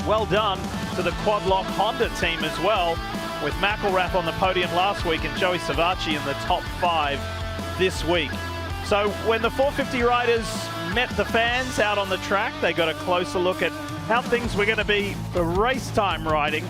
well done to the Quad Lock Honda team as well, with McElrath on the podium last week and Joey Savacci in the top 5 this week. So when the 450 riders met the fans out on the track, they got a closer look at how things were going to be for race time riding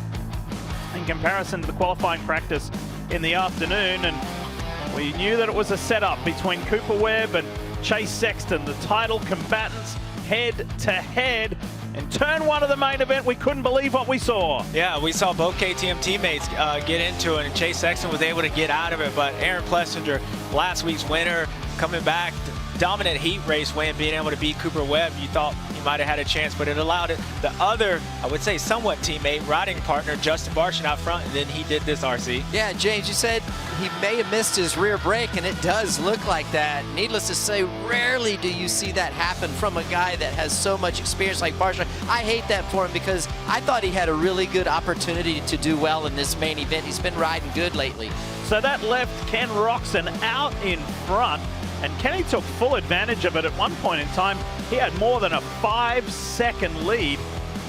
in comparison to the qualifying practice in the afternoon. And we knew that it was a setup between Cooper Webb and Chase Sexton, the title combatants, head to head. In turn 1 of the main event, we couldn't believe what we saw. Yeah, we saw both KTM teammates get into it, and Chase Sexton was able to get out of it. But Aaron Plessinger, last week's winner, coming back, dominant heat race win, being able to beat Cooper Webb. You thought he might have had a chance, but it allowed it. The other, I would say somewhat teammate, riding partner, Justin Barchin out front, and then he did this, RC. Yeah, James, you said he may have missed his rear brake, and it does look like that. Needless to say, rarely do you see that happen from a guy that has so much experience like Barchin. I hate that for him because I thought he had a really good opportunity to do well in this main event. He's been riding good lately. So that left Ken Roxon out in front, and Kenny took full advantage of it. At one point in time, he had more than a 5-second lead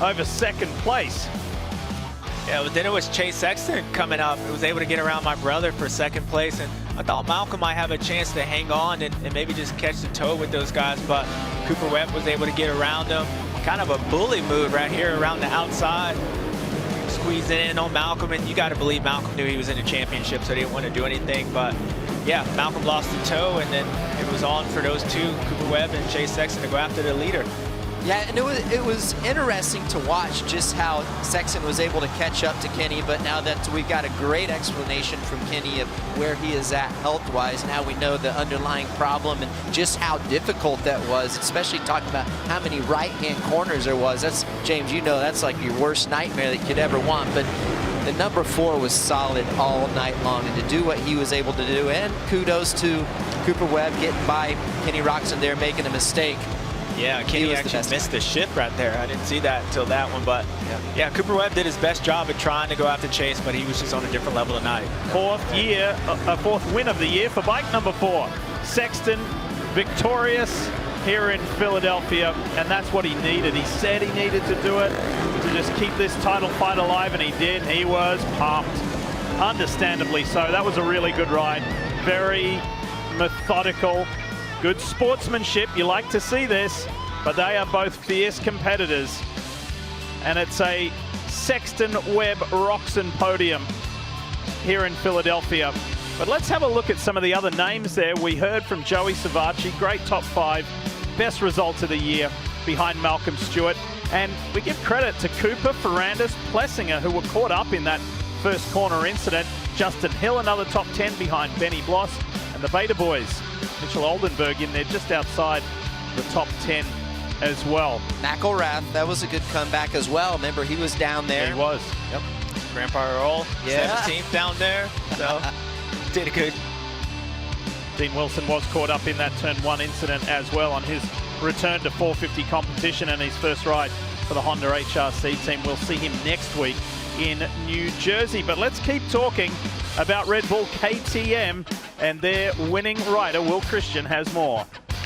over second place. Yeah, but then it was Chase Sexton coming up. He was able to get around my brother for second place, and I thought Malcolm might have a chance to hang on and maybe just catch the toe with those guys, but Cooper Webb was able to get around him. Kind of a bully move right here around the outside. Squeezed it in on Malcolm, and you got to believe Malcolm knew he was in the championship, so he didn't want to do anything. But yeah, Malcolm lost the toe, and then it was on for those two, Cooper Webb and Chase Sexton, to go after the leader. Yeah, and it was interesting to watch just how Sexton was able to catch up to Kenny, but now that we've got a great explanation from Kenny of where he is at health-wise, now we know the underlying problem and just how difficult that was, especially talking about how many right-hand corners there was. That's, James, you know, that's like your worst nightmare that you could ever want, but the number 4 was solid all night long, and to do what he was able to do, and kudos to Cooper Webb getting by Kenny Roxon there, making a mistake. Yeah, Kenny actually missed the shift right there. I didn't see that until that one, but yeah, Cooper Webb did his best job at trying to go after Chase, but he was just on a different level tonight. Fourth win of the year for bike number 4. Sexton victorious here in Philadelphia, and that's what he needed. He said he needed to do it to just keep this title fight alive, and he did. He was pumped, understandably so. That was a really good ride, very methodical. Good sportsmanship, you like to see this, but they are both fierce competitors. And it's a Sexton Webb Roxon podium here in Philadelphia. But let's have a look at some of the other names there. We heard from Joey Savacci, great top 5, best results of the year behind Malcolm Stewart. And we give credit to Cooper, Ferrandis, Plessinger, who were caught up in that first corner incident. Justin Hill, another top 10 behind Benny Bloss, and the Beta boys. Mitchell Oldenburg in there just outside the top 10 as well. McElrath, that was a good comeback as well. Remember, he was down there. He was. Yep. Grandpa Earl, 17th down there. So did good. Dean Wilson was caught up in that turn 1 incident as well on his return to 450 competition and his first ride for the Honda HRC team. We'll see him next week in New Jersey. But let's keep talking about Red Bull KTM, and their winning rider, Will Christian, has more.